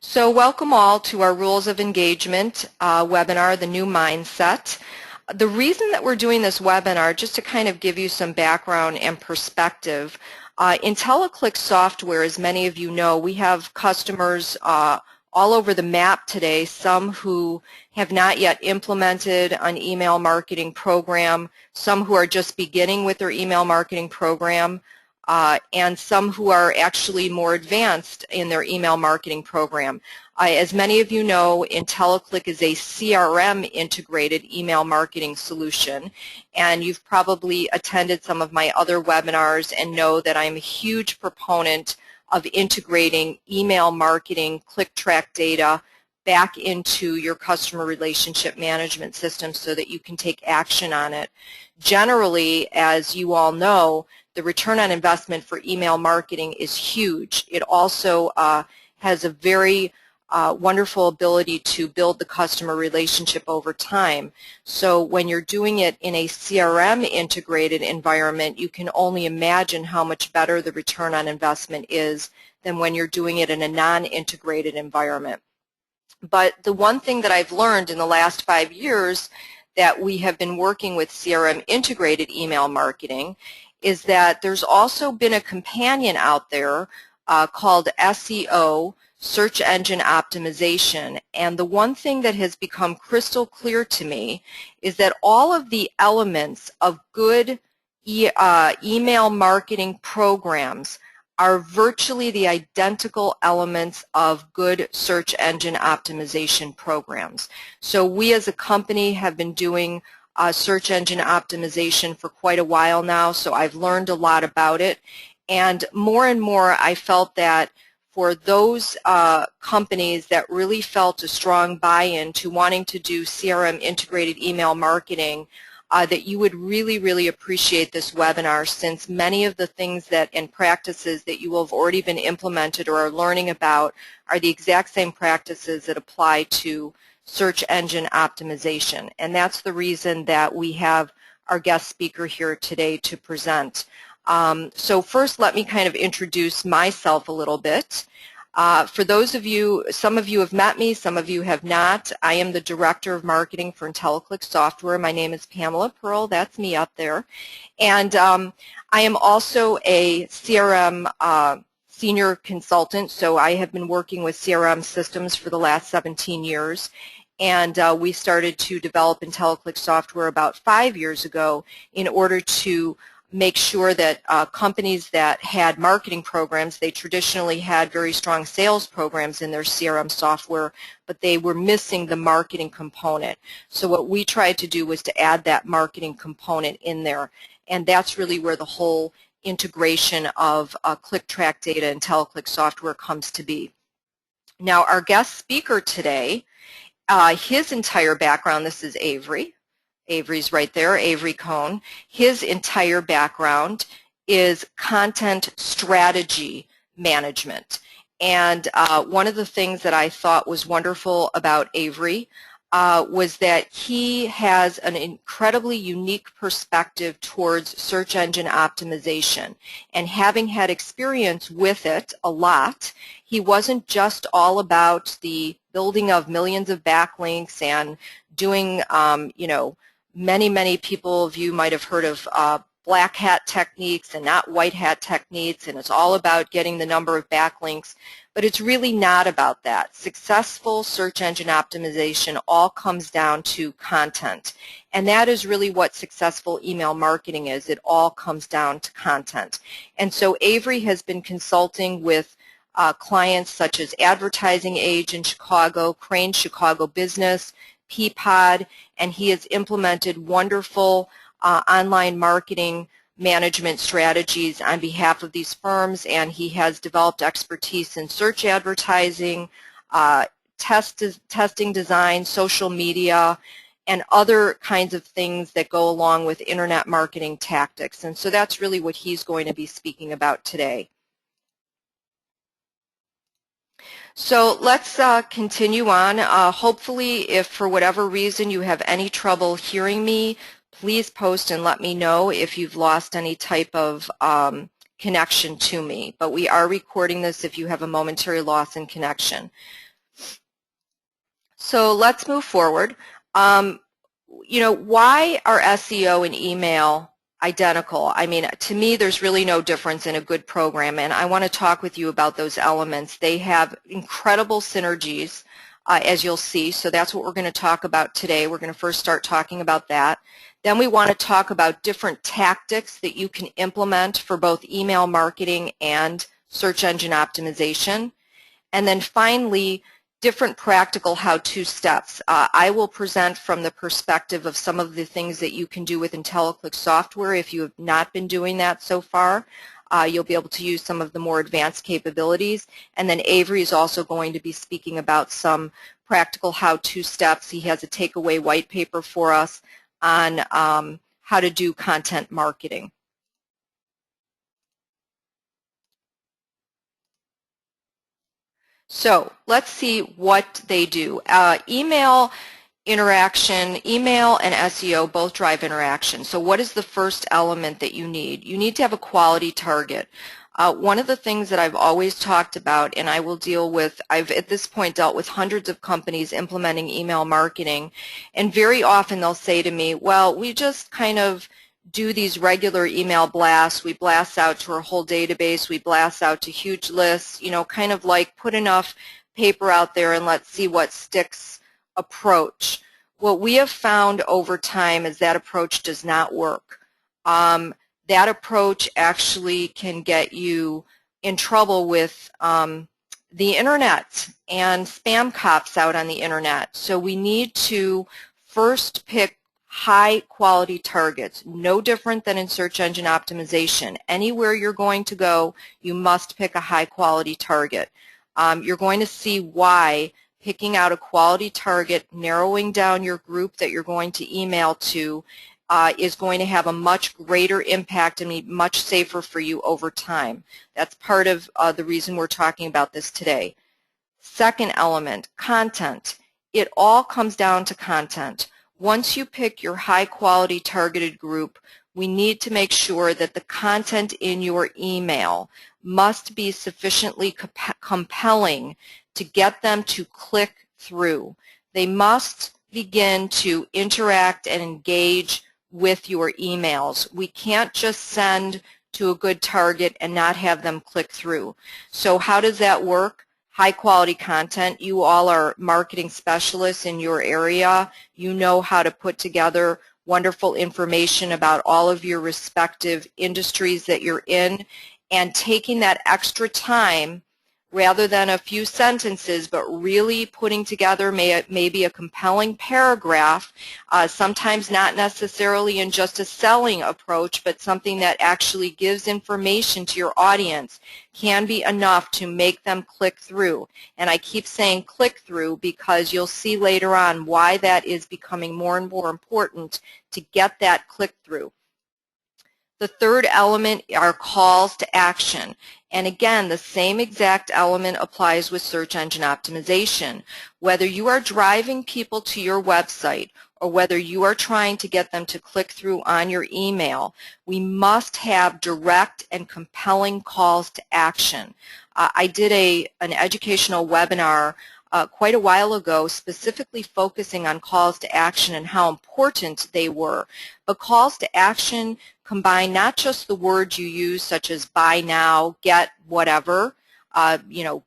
So welcome all to our Rules of Engagement webinar, The New Mindset. The reason that we're doing this webinar, just to kind of give you some background and perspective, IntelliClick software, as many of you know, we have customers all over the map today, some who have not yet implemented an email marketing program, some who are just beginning with their email marketing program, and some who are actually more advanced in their email marketing program. As many of you know, IntelliClick is a CRM integrated email marketing solution, and you've probably attended some of my other webinars and know that I'm a huge proponent of integrating email marketing, click track data back into your customer relationship management system so that you can take action on it. Generally, as you all know, the return on investment for email marketing is huge. It also has a very wonderful ability to build the customer relationship over time. So when you're doing it in a CRM integrated environment, you can only imagine how much better the return on investment is than when you're doing it in a non-integrated environment. But the one thing that I've learned in the last 5 years that we have been working with CRM integrated email marketing is that there's also been a companion out there called SEO, Search Engine Optimization. And the one thing that has become crystal clear to me is that all of the elements of good email marketing programs are virtually the identical elements of good search engine optimization programs. So we as a company have been doing search engine optimization for quite a while now, so I've learned a lot about it. And more I felt that for those companies that really felt a strong buy-in to wanting to do CRM integrated email marketing, that you would really appreciate this webinar, since many of the things that and practices that you will have already been implemented or are learning about are the exact same practices that apply to search engine optimization. And that's the reason that we have our guest speaker here today to present. So first, let me kind of introduce myself a little bit. For those of you, some of you have met me, some of you have not. I am the Director of Marketing for IntelliClick Software. My name is Pamela Pearl. That's me up there. And I am also a CRM senior consultant, so I have been working with CRM systems for the last 17 years. And we started to develop IntelliClick software about 5 years ago in order to make sure that companies that had marketing programs, they traditionally had very strong sales programs in their CRM software, but they were missing the marketing component. So what we tried to do was to add that marketing component in there. And that's really where the whole integration of click track data and IntelliClick software comes to be. Now, our guest speaker today, his entire background, this is Avery. Avery's right there, Avery Cohn. His entire background is content strategy management. And one of the things that I thought was wonderful about Avery was that he has an incredibly unique perspective towards search engine optimization. And having had experience with it a lot, he wasn't just all about the building of millions of backlinks and doing, you know, many people of you might have heard of black hat techniques and not white hat techniques, and it's all about getting the number of backlinks, but it's really not about that. Successful search engine optimization all comes down to content, and that is really what successful email marketing is. It all comes down to content. And so Avery has been consulting with clients such as Advertising Age in Chicago, Crane Chicago Business, Peapod, and he has implemented wonderful online marketing management strategies on behalf of these firms, and he has developed expertise in search advertising, testing design, social media, and other kinds of things that go along with internet marketing tactics. And so that's really what he's going to be speaking about today. So let's continue on. Hopefully, if for whatever reason you have any trouble hearing me, please post and let me know if you've lost any type of connection to me. But we are recording this if you have a momentary loss in connection. So let's move forward. Why are SEO and email identical? I mean, to me, there's really no difference in a good program, and I want to talk with you about those elements. They have incredible synergies, as you'll see, so that's what we're going to talk about today. We're going to first start talking about that. Then we want to talk about different tactics that you can implement for both email marketing and search engine optimization. And then finally, different practical how-to steps. I will present from the perspective of some of the things that you can do with IntelliClick software. If you have not been doing that so far, you'll be able to use some of the more advanced capabilities. And then Avery is also going to be speaking about some practical how-to steps. He has a takeaway white paper for us on how to do content marketing. So let's see what they do. Email interaction, email and SEO both drive interaction. So what is the first element that you need? You need to have a quality target. One of the things that I've always talked about, and I will deal with, I've at this point dealt with hundreds of companies implementing email marketing, and very often they'll say to me, well, we just kind of do these regular email blasts. We blast out to our whole database. We blast out to huge lists, kind of like put enough paper out there and let's see what sticks approach. What we have found over time is that approach does not work. That approach actually can get you in trouble with the internet and spam cops out on the internet. So we need to first pick high quality targets, no different than in search engine optimization. Anywhere you're going to go, you must pick a high quality target. You're going to see why picking out a quality target, narrowing down your group that you're going to email to is going to have a much greater impact and be much safer for you over time. That's part of the reason we're talking about this today. Second element, content. It all comes down to content. Once you pick your high quality targeted group, we need to make sure that the content in your email must be sufficiently compelling to get them to click through. They must begin to interact and engage with your emails. We can't just send to a good target and not have them click through. So how does that work? High quality content. You all are marketing specialists in your area. You know how to put together wonderful information about all of your respective industries that you're in, and taking that extra time rather than a few sentences, but really putting together maybe a compelling paragraph, sometimes not necessarily in just a selling approach, but something that actually gives information to your audience, can be enough to make them click through. And I keep saying click through because you'll see later on why that is becoming more and more important to get that click through. The third element are calls to action. And again, the same exact element applies with search engine optimization. Whether you are driving people to your website or whether you are trying to get them to click through on your email, we must have direct and compelling calls to action. I did an educational webinar quite a while ago specifically focusing on calls to action and how important they were. But calls to action combine not just the words you use such as buy now, get whatever,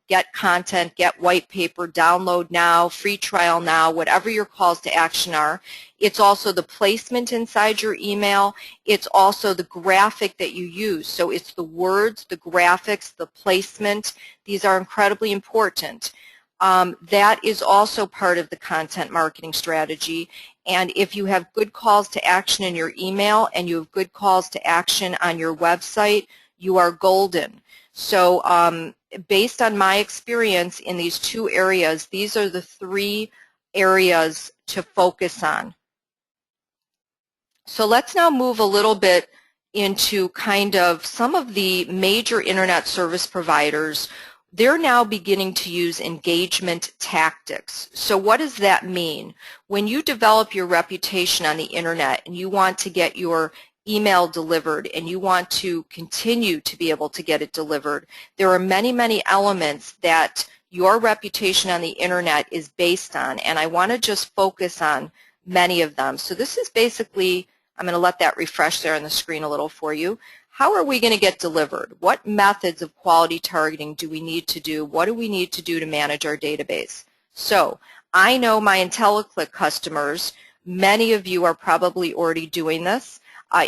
get content, get white paper, download now, free trial now, whatever your calls to action are. It's also the placement inside your email. It's also the graphic that you use. So it's the words, the graphics, the placement. These are incredibly important. That is also part of the content marketing strategy. And if you have good calls to action in your email and you have good calls to action on your website, you are golden. So based on my experience in these two areas, these are the three areas to focus on. So let's now move a little bit into kind of some of the major internet service providers. They're now beginning to use engagement tactics. So what does that mean? When you develop your reputation on the internet and you want to get your email delivered and you want to continue to be able to get it delivered, there are many, many elements that your reputation on the internet is based on, and I want to just focus on many of them. So this is basically, I'm going to let that refresh there on the screen a little for you. How are we going to get delivered? What methods of quality targeting do we need to do? What do we need to do to manage our database? So I know my IntelliClick customers, many of you are probably already doing this.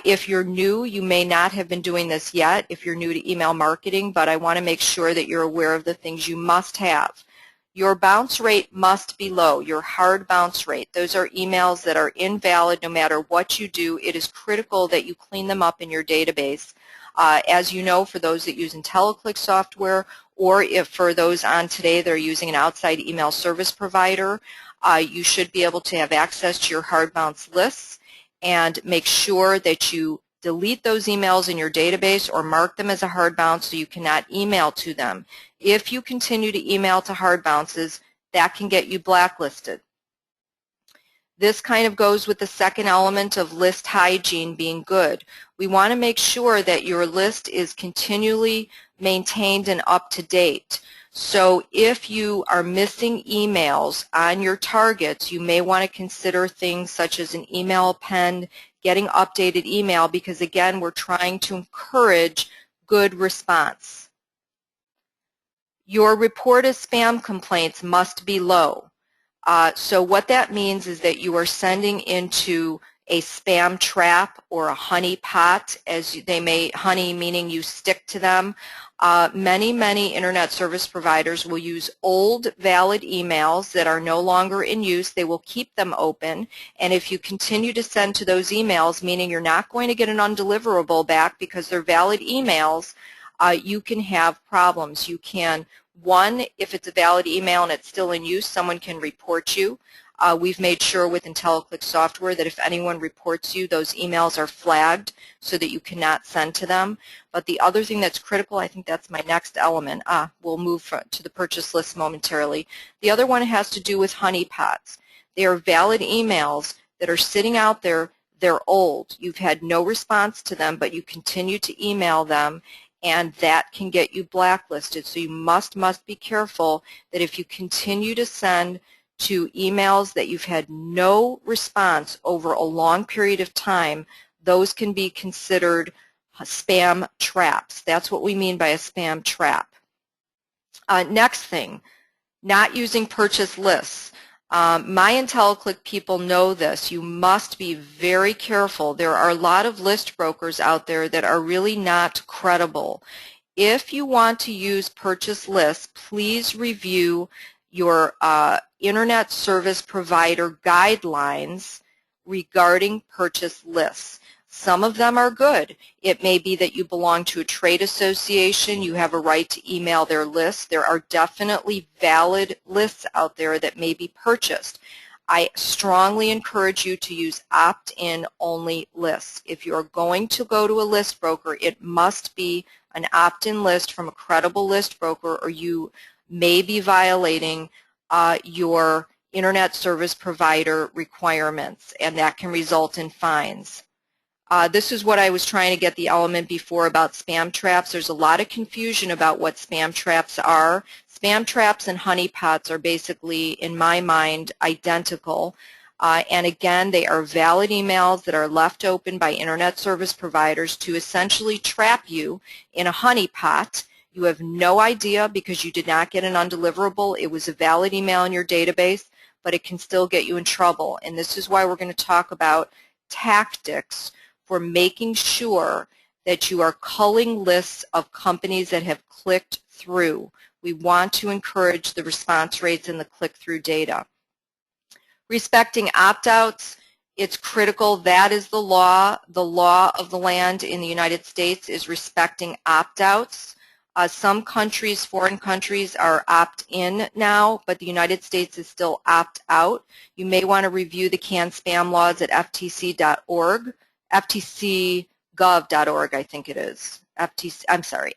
If you're new, you may not have been doing this yet if you're new to email marketing, but I want to make sure that you're aware of the things you must have. Your bounce rate must be low, your hard bounce rate. Those are emails that are invalid no matter what you do. It is critical that you clean them up in your database. As you know, for those that use IntelliClick software, or if for those on today that are using an outside email service provider, you should be able to have access to your hard bounce lists and make sure that you delete those emails in your database or mark them as a hard bounce so you cannot email to them. If you continue to email to hard bounces, that can get you blacklisted. This kind of goes with the second element of list hygiene being good. We want to make sure that your list is continually maintained and up to date. So if you are missing emails on your targets, you may want to consider things such as an email append, getting updated email, because again, we're trying to encourage good response. Your reported spam complaints must be low. So what that means is that you are sending into a spam trap or a honey pot, as they may, honey meaning you stick to them. Many internet service providers will use old valid emails that are no longer in use. They will keep them open, and if you continue to send to those emails, meaning you're not going to get an undeliverable back because they're valid emails, you can have problems. You can, one, if it's a valid email and it's still in use, someone can report you. We've made sure with IntelliClick software that if anyone reports you, those emails are flagged so that you cannot send to them. But the other thing that's critical, I think that's my next element. We'll move to the purchase list momentarily. The other one has to do with honeypots. They are valid emails that are sitting out there. They're old. You've had no response to them, but you continue to email them, and that can get you blacklisted. So you must be careful that if you continue to send to emails that you've had no response over a long period of time, those can be considered spam traps. That's what we mean by a spam trap. Next thing, not using purchase lists. My IntelliClick people know this. You must be very careful. There are a lot of list brokers out there that are really not credible. If you want to use purchase lists, please review your internet service provider guidelines regarding purchase lists. Some of them are good. It may be that you belong to a trade association. You have a right to email their list. There are definitely valid lists out there that may be purchased. I strongly encourage you to use opt-in only lists. If you're going to go to a list broker, it must be an opt-in list from a credible list broker, or you may be violating your internet service provider requirements, and that can result in fines. This is what I was trying to get the element before about spam traps. There's a lot of confusion about what spam traps are. Spam traps and honeypots are basically, in my mind, identical. And again, they are valid emails that are left open by internet service providers to essentially trap you in a honeypot. You have no idea because you did not get an undeliverable. It was a valid email in your database, but it can still get you in trouble. And this is why we're going to talk about tactics for making sure that you are culling lists of companies that have clicked through. We want to encourage the response rates and the click-through data. Respecting opt-outs, it's critical. That is the law. The law of the land in the United States is respecting opt-outs. Some countries, foreign countries, are opt-in now, but the United States is still opt-out. You may want to review the canned spam laws at ftc.org. ftcgov.org, I think it is. ftc.gov.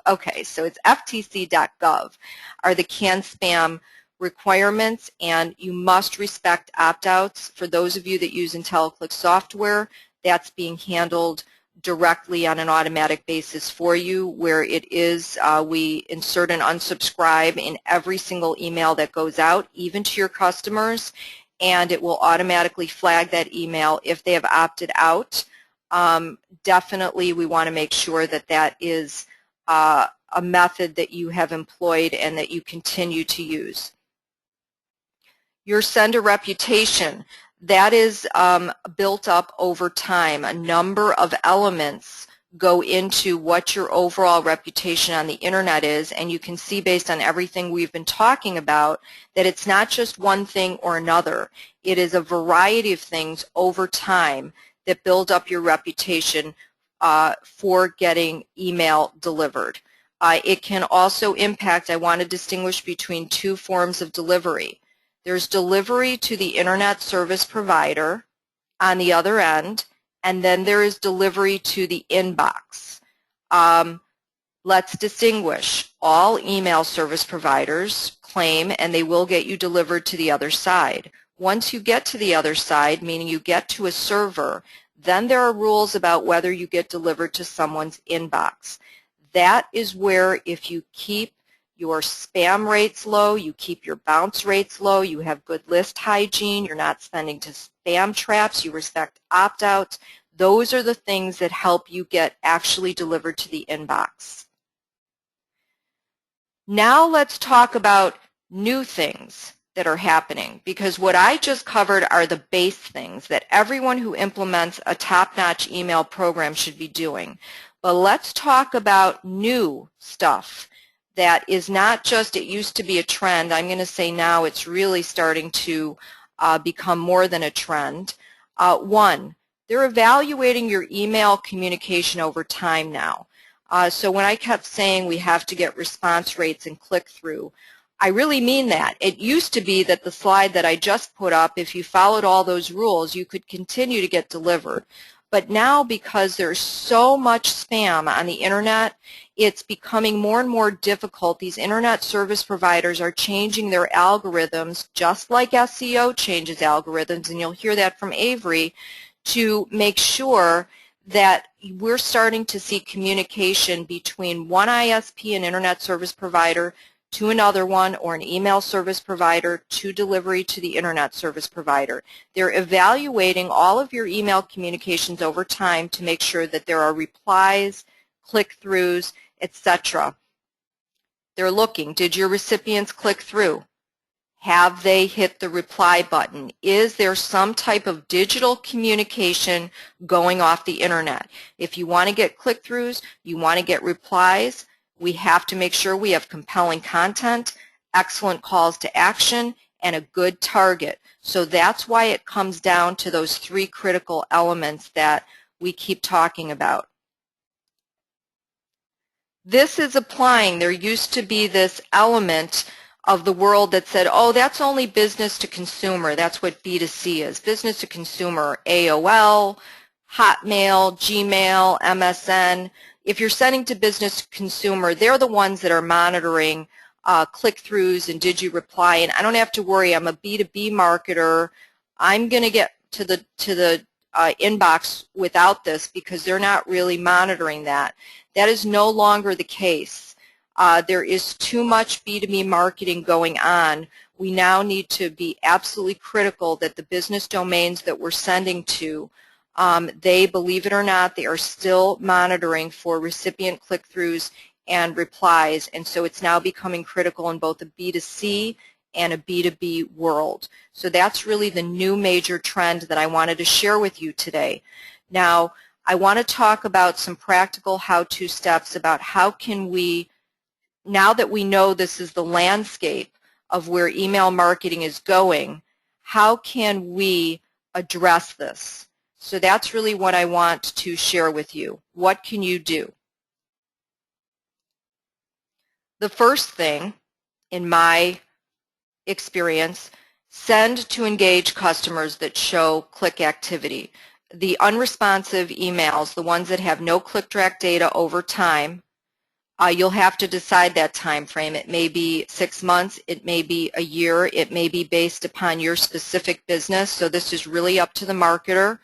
Okay, so it's ftc.gov are the canned spam requirements, and you must respect opt-outs. For those of you that use IntelliClick software, that's being handled directly on an automatic basis for you, where it is we insert an unsubscribe in every single email that goes out, even to your customers, and it will automatically flag that email if they have opted out. Definitely we want to make sure that that is a method that you have employed and that you continue to use. Your sender reputation, that is built up over time. A number of elements go into what your overall reputation on the internet is, and you can see based on everything we've been talking about that it's not just one thing or another. It is a variety of things over time that build up your reputation for getting email delivered. It can also impact, I want to distinguish between two forms of delivery. There's delivery to the internet service provider on the other end, and then there is delivery to the inbox. Let's distinguish. All email service providers claim, and they will get you delivered to the other side. Once you get to the other side, meaning you get to a server, then there are rules about whether you get delivered to someone's inbox. That is where, if you keep your spam rates low, you keep your bounce rates low, you have good list hygiene, you're not sending to spam traps, you respect opt-outs, those are the things that help you get actually delivered to the inbox. Now let's talk about new things that are happening, because what I just covered are the base things that everyone who implements a top-notch email program should be doing. But let's talk about new stuff that is not just, it used to be a trend. I'm going to say now it's really starting to become more than a trend. One, they're evaluating your email communication over time now. So when I kept saying we have to get response rates and click-through, I really mean that. It used to be that the slide that I just put up, if you followed all those rules, you could continue to get delivered. But now, because there's so much spam on the internet, it's becoming more and more difficult. These internet service providers are changing their algorithms, just like SEO changes algorithms, and you'll hear that from Avery, to make sure that we're starting to see communication between one ISP, an internet service provider, to another one, or an email service provider to delivery to the internet service provider. They're evaluating all of your email communications over time to make sure that there are replies, click-throughs, etc. They're looking, did your recipients click through? Have they hit the reply button? Is there some type of digital communication going off the internet? If you want to get click-throughs, you want to get replies, we have to make sure we have compelling content, excellent calls to action, and a good target. So that's why it comes down to those three critical elements that we keep talking about. This is applying. There used to be this element of the world that said, oh, that's only business to consumer. That's what B2C is. Business to consumer, AOL, Hotmail, Gmail, MSN. If you're sending to business to consumer, they're the ones that are monitoring click-throughs and did you reply. And I don't have to worry. I'm a B2B marketer. I'm going to get to the inbox without this because they're not really monitoring that. That is no longer the case. There is too much B2B marketing going on. We now need to be absolutely critical that the business domains that we're sending to, they, believe it or not, they are still monitoring for recipient click-throughs and replies, and so it's now becoming critical in both a B2C and a B2B world. So that's really the new major trend that I wanted to share with you today. Now, I want to talk about some practical how-to steps about how can we, now that we know this is the landscape of where email marketing is going, how can we address this? So that's really what I want to share with you. What can you do? The first thing, in my experience, send to engage customers that show click activity. The unresponsive emails, the ones that have no click track data over time, You'll have to decide that time frame. It may be 6 months, it may be a year, it may be based upon your specific business, so this is really up to the marketer.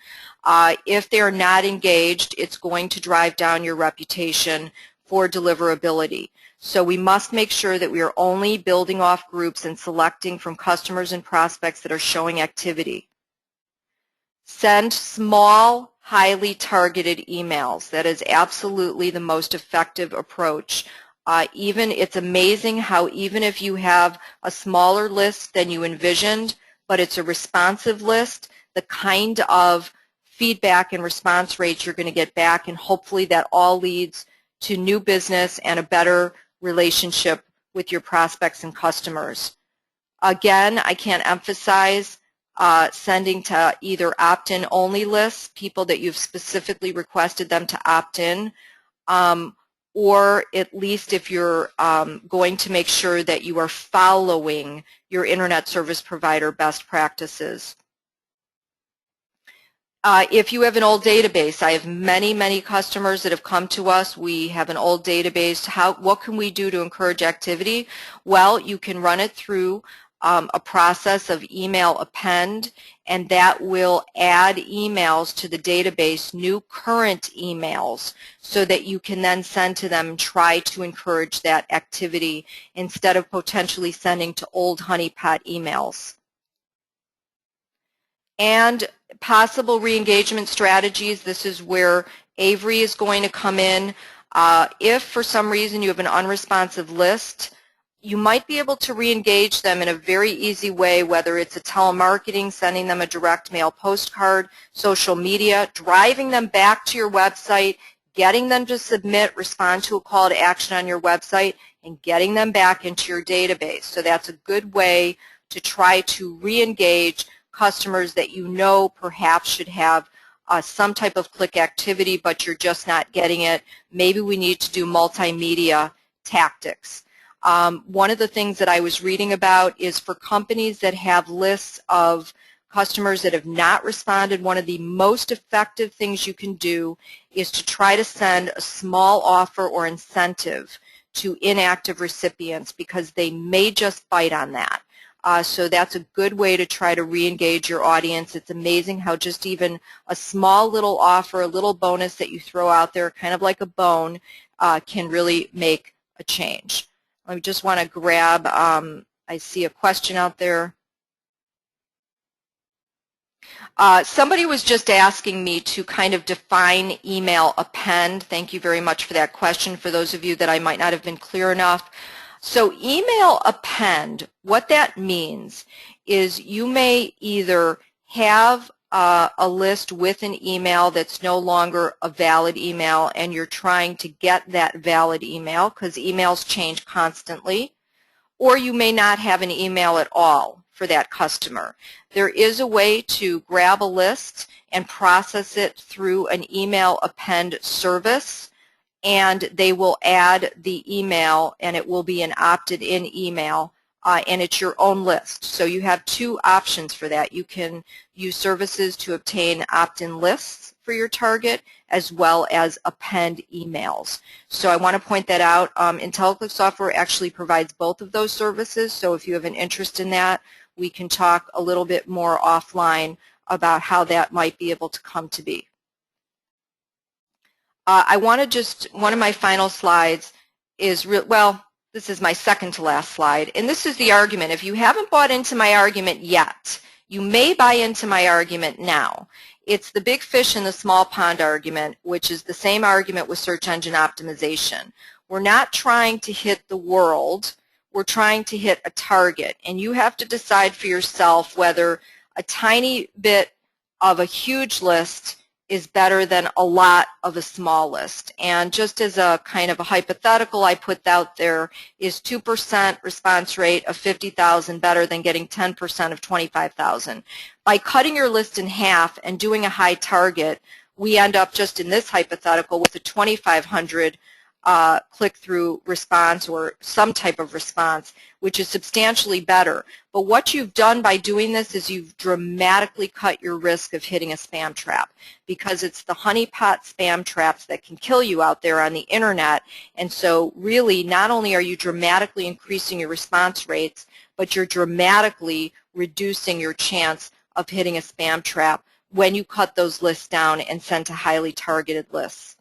If they're not engaged, it's going to drive down your reputation for deliverability. So we must make sure that we are only building off groups and selecting from customers and prospects that are showing activity. Send small, highly targeted emails. That is absolutely the most effective approach. It's amazing how even if you have a smaller list than you envisioned, but it's a responsive list, the kind of feedback and response rates you're going to get back, and hopefully that all leads to new business and a better relationship with your prospects and customers. Again, I can't emphasize sending to either opt-in only lists, people that you've specifically requested them to opt in, or at least if you're going to make sure that you are following your internet service provider best practices. If you have an old database, I have many customers that have come to us. We have an old database. What can we do to encourage activity? Well, you can run it through a process of email append, and that will add emails to the database, new current emails, so that you can then send to them and try to encourage that activity instead of potentially sending to old honeypot emails. And possible re-engagement strategies, this is where Avery is going to come in. If for some reason you have an unresponsive list, you might be able to re-engage them in a very easy way, whether it's a telemarketing, sending them a direct mail postcard, social media, driving them back to your website, getting them to respond to a call to action on your website, and getting them back into your database. So that's a good way to try to re-engage customers that you know perhaps should have some type of click activity, but you're just not getting it. Maybe we need to do multimedia tactics. One of the things that I was reading about is for companies that have lists of customers that have not responded, one of the most effective things you can do is to try to send a small offer or incentive to inactive recipients, because they may just bite on that. So that's a good way to try to re-engage your audience. It's amazing how just even a small little offer, a little bonus that you throw out there, kind of like a bone, can really make a change. I just want to grab, I see a question out there. Somebody was just asking me to kind of define email append. Thank you very much for that question, for those of you that I might not have been clear enough. So email append, what that means is you may either have a list with an email that's no longer a valid email and you're trying to get that valid email because emails change constantly, or you may not have an email at all for that customer. There is a way to grab a list and process it through an email append service, and they will add the email, and it will be an opted-in email, and it's your own list. So you have two options for that. You can use services to obtain opt-in lists for your target, as well as append emails. So I want to point that out. IntelliClick software actually provides both of those services, so if you have an interest in that, we can talk a little bit more offline about how that might be able to come to be. I want to just, one of my final slides is, well, this is my second to last slide, and this is the argument. If you haven't bought into my argument yet, you may buy into my argument now. It's the big fish in the small pond argument, which is the same argument with search engine optimization. We're not trying to hit the world, we're trying to hit a target, and you have to decide for yourself whether a tiny bit of a huge list is better than a lot of a small list. And just as a kind of a hypothetical I put out there, is 2% response rate of 50,000 better than getting 10% of 25,000? By cutting your list in half and doing a high target, we end up just in this hypothetical with a 2,500 click-through response or some type of response, which is substantially better. But what you've done by doing this is you've dramatically cut your risk of hitting a spam trap, because it's the honeypot spam traps that can kill you out there on the internet. And so really, not only are you dramatically increasing your response rates, but you're dramatically reducing your chance of hitting a spam trap when you cut those lists down and send to highly targeted lists.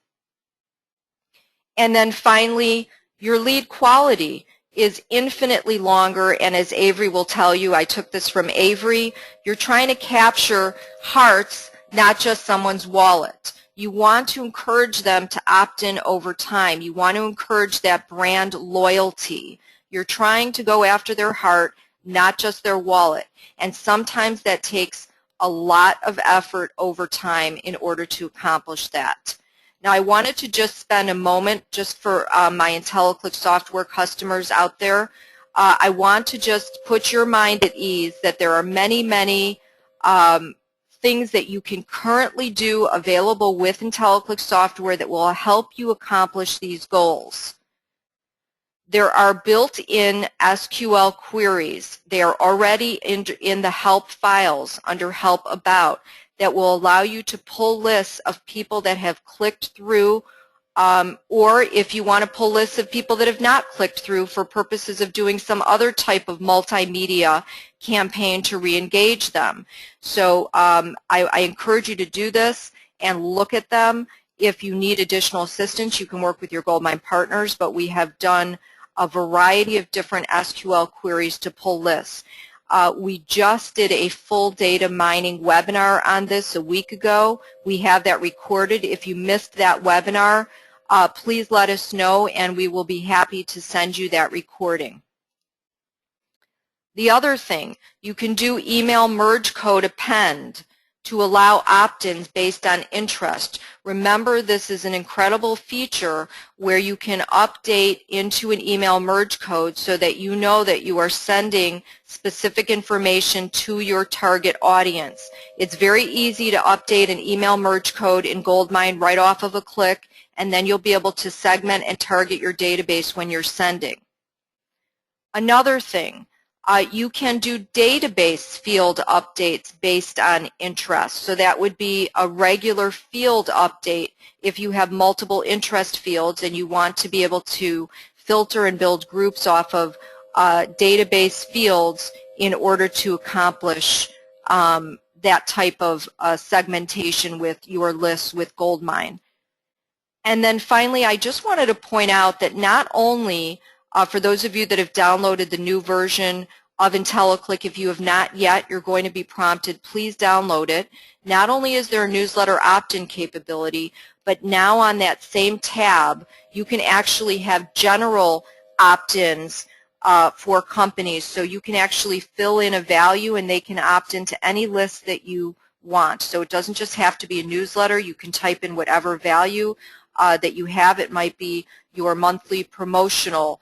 And then finally, your lead quality is infinitely longer, and as Avery will tell you, I took this from Avery, you're trying to capture hearts, not just someone's wallet. You want to encourage them to opt in over time. You want to encourage that brand loyalty. You're trying to go after their heart, not just their wallet. And sometimes that takes a lot of effort over time in order to accomplish that. Now, I wanted to just spend a moment just for my IntelliClick software customers out there. I want to just put your mind at ease that there are many, many things that you can currently do available with IntelliClick software that will help you accomplish these goals. There are built-in SQL queries. They are already in the help files under Help About that will allow you to pull lists of people that have clicked through, or if you want to pull lists of people that have not clicked through for purposes of doing some other type of multimedia campaign to re-engage them. So I encourage you to do this and look at them. If you need additional assistance, you can work with your Goldmine partners, but we have done a variety of different SQL queries to pull lists. We just did a full data mining webinar on this a week ago. We have that recorded. If you missed that webinar, please let us know and we will be happy to send you that recording. The other thing, you can do email merge code append to allow opt-ins based on interest. Remember, this is an incredible feature where you can update into an email merge code so that you know that you are sending specific information to your target audience. It's very easy to update an email merge code in Goldmine right off of a click, and then you'll be able to segment and target your database when you're sending. Another thing, you can do database field updates based on interest. So that would be a regular field update if you have multiple interest fields and you want to be able to filter and build groups off of database fields in order to accomplish that type of segmentation with your lists with Goldmine. And then finally, I just wanted to point out that not only for those of you that have downloaded the new version of IntelliClick, if you have not yet, you're going to be prompted, please download it. Not only is there a newsletter opt-in capability, but now on that same tab, you can actually have general opt-ins for companies. So you can actually fill in a value and they can opt into any list that you want. So it doesn't just have to be a newsletter. You can type in whatever value that you have. It might be your monthly promotional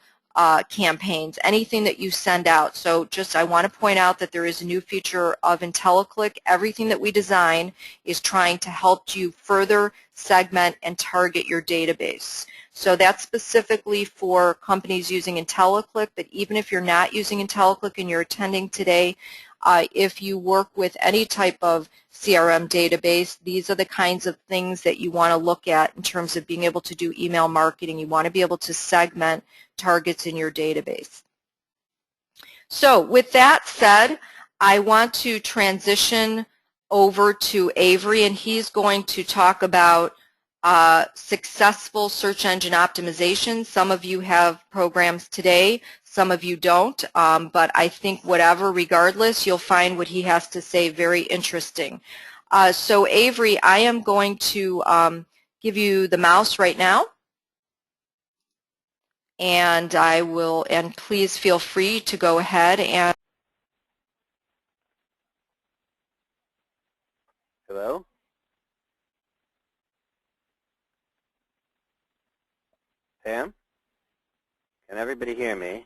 campaigns, anything that you send out. So just I want to point out that there is a new feature of IntelliClick. Everything that we design is trying to help you further segment and target your database. So that's specifically for companies using IntelliClick, but even if you're not using IntelliClick and you're attending today, if you work with any type of CRM database, these are the kinds of things that you want to look at in terms of being able to do email marketing. You want to be able to segment targets in your database. So with that said, I want to transition over to Avery, and he's going to talk about successful search engine optimization. Some of you have programs today, some of you don't, but I think whatever, regardless, you'll find what he has to say very interesting. So Avery, I am going to give you the mouse right now, and and please feel free to go ahead and. Hello? Pam? Can everybody hear me?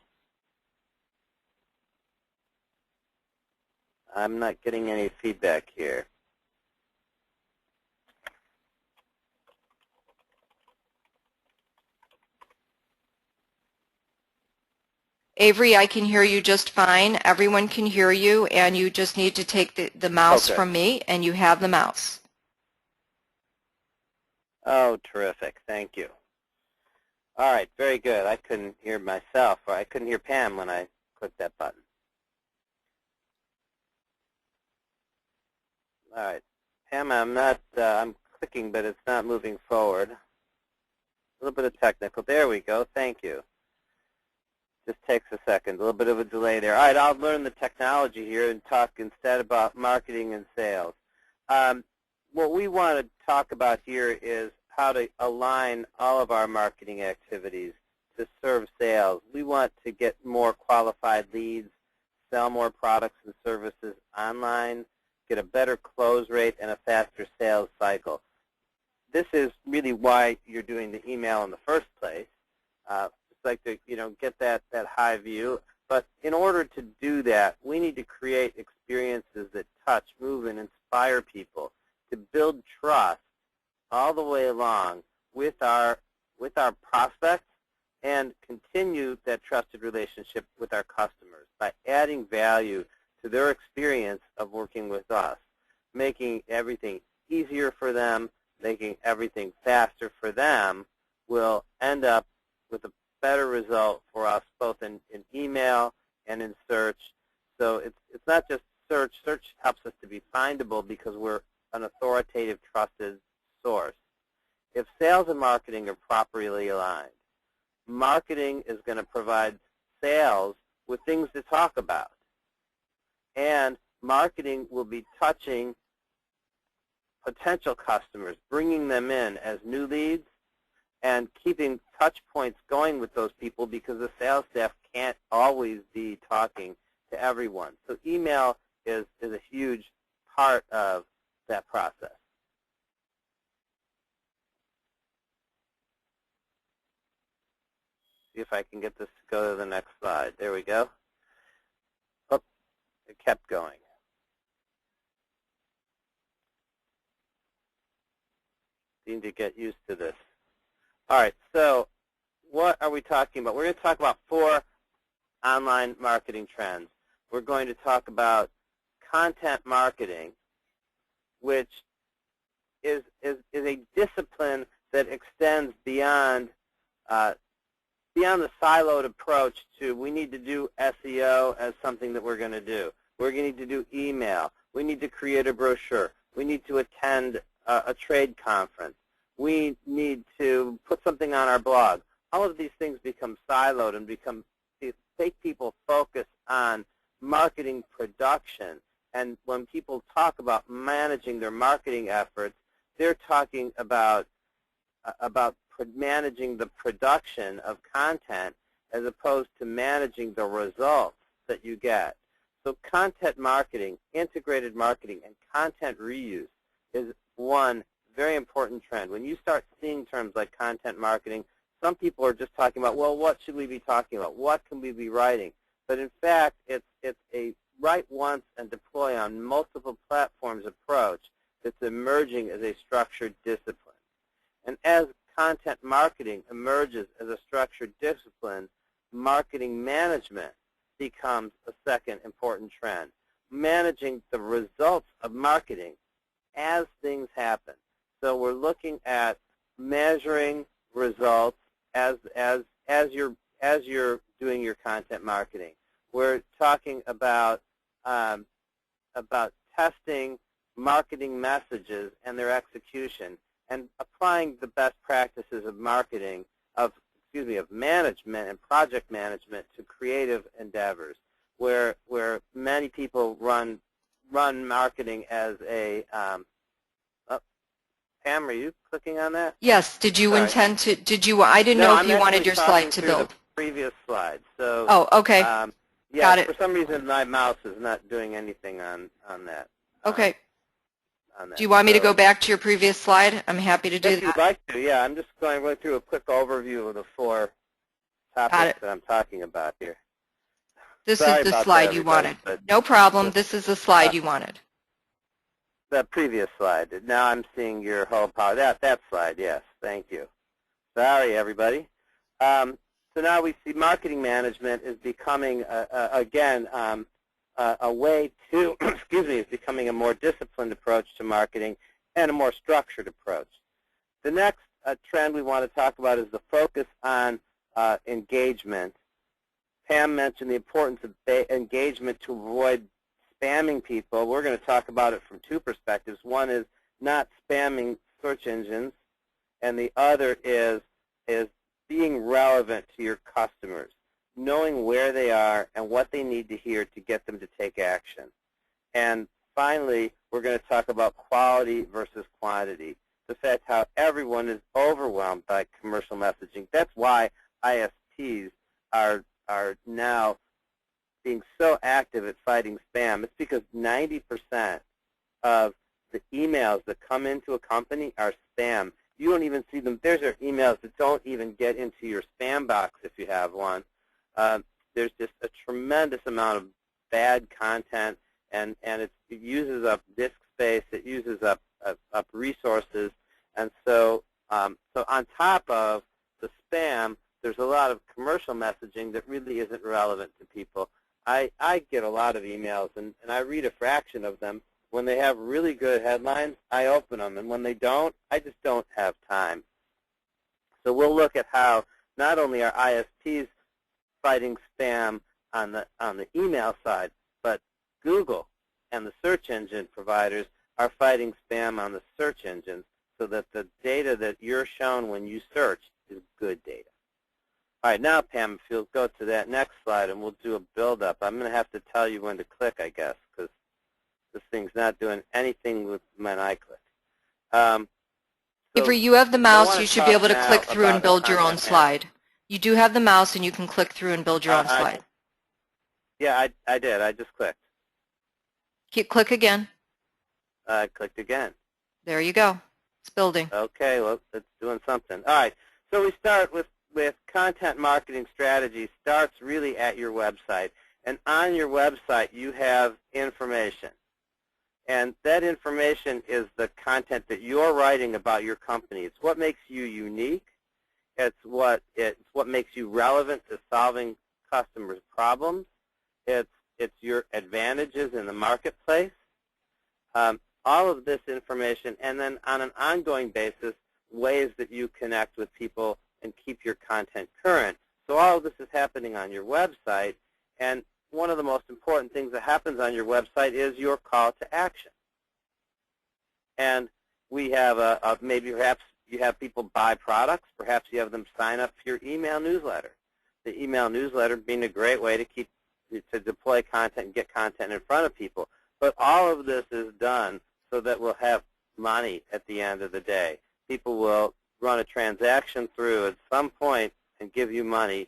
I'm not getting any feedback here. Avery, I can hear you just fine. Everyone can hear you, and you just need to take the mouse Okay. from me, and you have the mouse. Oh, terrific. Thank you. All right, very good. I couldn't hear myself, or I couldn't hear Pam when I clicked that button. All right, Pam, I'm clicking, but it's not moving forward. A little bit of technical. There we go. Thank you. Just takes a second. A little bit of a delay there. All right, I'll learn the technology here and talk instead about marketing and sales. What we want to talk about here is how to align all of our marketing activities to serve sales. We want to get more qualified leads, sell more products and services online, get a better close rate, and a faster sales cycle. This is really why you're doing the email in the first place. Just like to get that high view. But in order to do that, we need to create experiences that touch, move, and inspire people to build trust all the way along with our prospects and continue that trusted relationship with our customers by adding value to their experience of working with us, making everything easier for them, making everything faster for them, will end up with a better result for us both in email and in search. So it's not just search. Search helps us to be findable because we're an authoritative, trusted source. If sales and marketing are properly aligned, marketing is going to provide sales with things to talk about. And marketing will be touching potential customers, bringing them in as new leads, and keeping touch points going with those people because the sales staff can't always be talking to everyone. So email is a huge part of that process. See if I can get this to go to the next slide. There we go. Oh, it kept going. Need to get used to this. All right, so what are we talking about? We're going to talk about 4 online marketing trends. We're going to talk about content marketing, which is a discipline that extends beyond the siloed approach to we need to do SEO as something that we're going to do. We're going to need to do email. We need to create a brochure. We need to attend a trade conference. We need to put something on our blog. All of these things become siloed and make people focus on marketing production. And when people talk about managing their marketing efforts, they're talking about managing the production of content as opposed to managing the results that you get. So content marketing, integrated marketing, and content reuse is one very important trend. When you start seeing terms like content marketing, some people are just talking about, well, what should we be talking about? What can we be writing? But in fact, it's a write once and deploy on multiple platforms approach that's emerging as a structured discipline. And as content marketing emerges as a structured discipline, marketing management becomes a second important trend. Managing the results of marketing as things happen. So we're looking at measuring results as you're doing your content marketing. We're talking about testing marketing messages and their execution and applying the best practices of marketing, of management and project management to creative endeavors, where many people run marketing as a Pam, are you clicking on that? Yes. Did you intend to? I didn't know if you wanted your slide to build. The previous slide. So. Oh, okay. Yeah. Got it. For some reason, my mouse is not doing anything on that. Okay. Do you want me to go back to your previous slide? I'm happy to do that. If you'd like to, yeah. I'm just going right through a quick overview of the 4 topics that I'm talking about here. This is the slide you wanted. No problem. This is the slide you wanted. The previous slide. Now I'm seeing your whole power. That slide, yes. Thank you. Sorry, everybody. So now we see marketing management is becoming, again, a way to, excuse me, is becoming a more disciplined approach to marketing and a more structured approach. The next trend we want to talk about is the focus on engagement. Pam mentioned the importance of engagement to avoid spamming people. We're going to talk about it from two perspectives. One is not spamming search engines, and the other is being relevant to your customers, knowing where they are and what they need to hear to get them to take action. And finally, we're going to talk about quality versus quantity, the fact how everyone is overwhelmed by commercial messaging. That's why ISPs are now being so active at fighting spam. It's because 90% of the emails that come into a company are spam. You don't even see them. There's emails that don't even get into your spam box if you have one. There's just a tremendous amount of bad content, and it uses up disk space. It uses up resources. And so on top of the spam, there's a lot of commercial messaging that really isn't relevant to people. I get a lot of emails, and I read a fraction of them. When they have really good headlines, I open them, and when they don't, I just don't have time. So we'll look at how not only are ISPs fighting spam on the email side, but Google and the search engine providers are fighting spam on the search engines so that the data that you're shown when you search is good data. All right, now, Pam, if you'll go to that next slide, and we'll do a build-up. I'm going to have to tell you when to click, I guess, because this thing's not doing anything with when I click. Avery, you have the mouse. You should be able to click through and build your own slide. You do have the mouse, and you can click through and build your own slide. Yeah, I did. I just clicked. Click again. I clicked again. There you go. It's building. Okay, well, it's doing something. All right, so we start with content marketing strategy starts really at your website. And on your website, you have information. And that information is the content that you're writing about your company. It's what makes you unique. It's what makes you relevant to solving customers' problems. It's your advantages in the marketplace. All of this information, and then on an ongoing basis, ways that you connect with people and keep your content current. So all of this is happening on your website, and one of the most important things that happens on your website is your call to action. And we have maybe perhaps you have people buy products. Perhaps you have them sign up for your email newsletter. The email newsletter being a great way to deploy content and get content in front of people. But all of this is done so that we'll have money at the end of the day. People will run a transaction through at some point and give you money.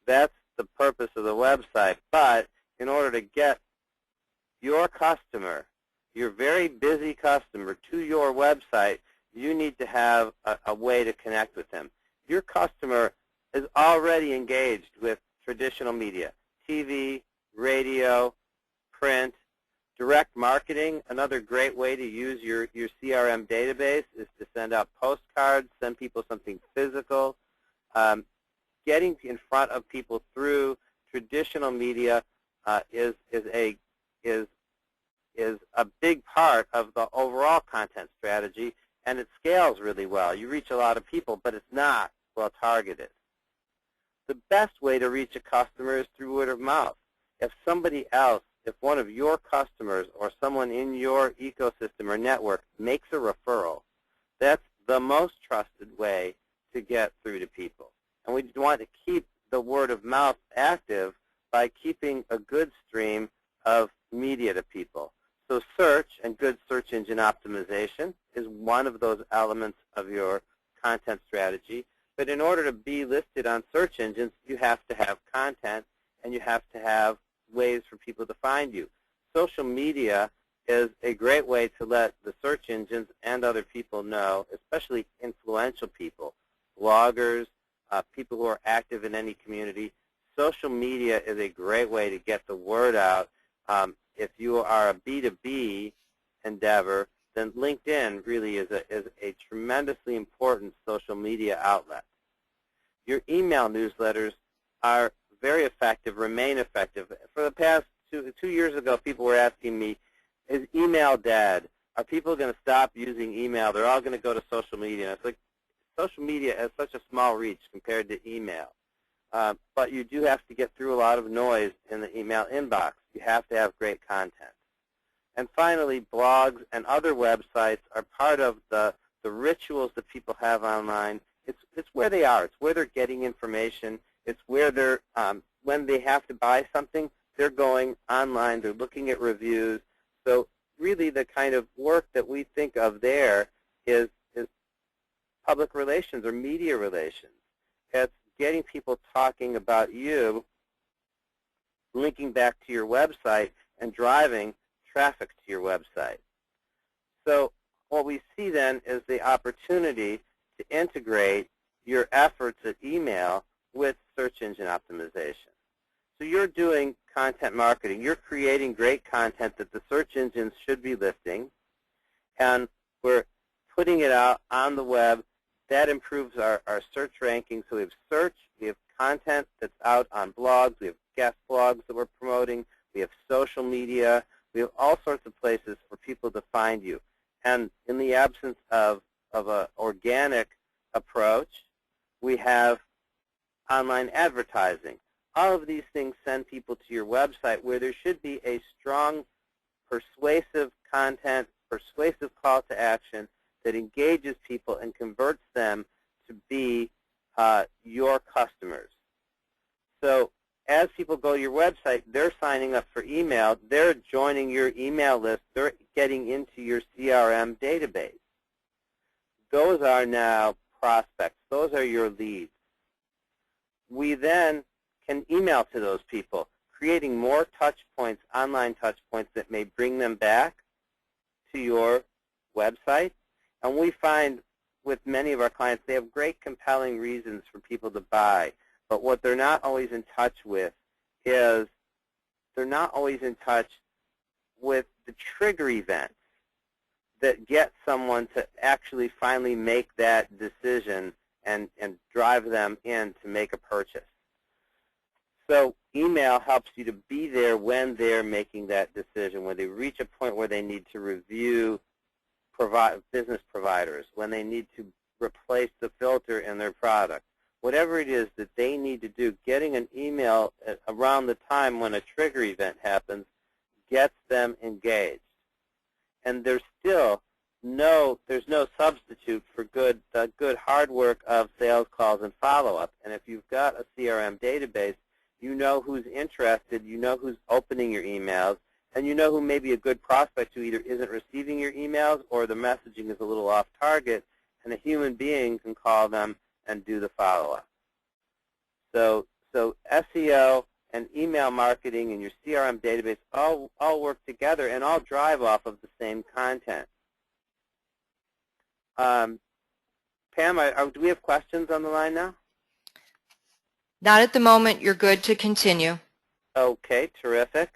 That's the purpose of the website. But in order to get your customer, your very busy customer, to your website, you need to have a way to connect with them. Your customer is already engaged with traditional media, TV, radio, print. Direct marketing, another great way to use your CRM database is to send out postcards, send people something physical. Getting in front of people through traditional media is a big part of the overall content strategy, and it scales really well. You reach a lot of people, but it's not well targeted. The best way to reach a customer is through word of mouth. If somebody else, if one of your customers or someone in your ecosystem or network makes a referral, that's the most trusted way to get through to people. And we want to keep the word of mouth active by keeping a good stream of media to people. So search and good search engine optimization is one of those elements of your content strategy. But in order to be listed on search engines, you have to have content and you have to have ways for people to find you. Social media is a great way to let the search engines and other people know, especially influential people, bloggers, people who are active in any community. Social media is a great way to get the word out. If you are a B2B endeavor, then LinkedIn really is a tremendously important social media outlet. Your email newsletters are very effective, remain effective. For the past 2 years ago, people were asking me, is email dead? Are people going to stop using email? They're all going to go to social media. And it's like, social media has such a small reach compared to email. But you do have to get through a lot of noise in the email inbox. You have to have great content. And finally, blogs and other websites are part of the rituals that people have online. It's where they are. It's where they're getting information. It's where they're, when they have to buy something, they're going online. They're looking at reviews. So really the kind of work that we think of there is public relations or media relations. It's getting people talking about you, linking back to your website, and driving traffic to your website. So what we see then is the opportunity to integrate your efforts at email with search engine optimization. So you're doing content marketing. You're creating great content that the search engines should be listing, and we're putting it out on the web. That improves our search ranking. So we have search, we have content that's out on blogs, we have guest blogs that we're promoting, we have social media, we have all sorts of places for people to find you. And in the absence of an organic approach, we have online advertising. All of these things send people to your website where there should be a strong, persuasive content, persuasive call to action that engages people and converts them to be your customers. So as people go to your website, they're signing up for email. They're joining your email list. They're getting into your CRM database. Those are now prospects. Those are your leads. We then can email to those people, creating more touch points, online touch points that may bring them back to your website. And we find with many of our clients, they have great compelling reasons for people to buy. But what they're not always in touch with is they're not always in touch with the trigger events that get someone to actually finally make that decision and drive them in to make a purchase. So email helps you to be there when they're making that decision, when they reach a point where they need to review business providers, when they need to replace the filter in their product. Whatever it is that they need to do, getting an email around the time when a trigger event happens gets them engaged. And there's still no substitute for good hard work of sales calls and follow-up. And if you've got a CRM database, you know who's interested, you know who's opening your emails, and you know who may be a good prospect who either isn't receiving your emails or the messaging is a little off target, and a human being can call them and do the follow-up. So SEO and email marketing and your CRM database all work together and all drive off of the same content. Pam, do we have questions on the line now? Not at the moment. You're good to continue. Okay, terrific.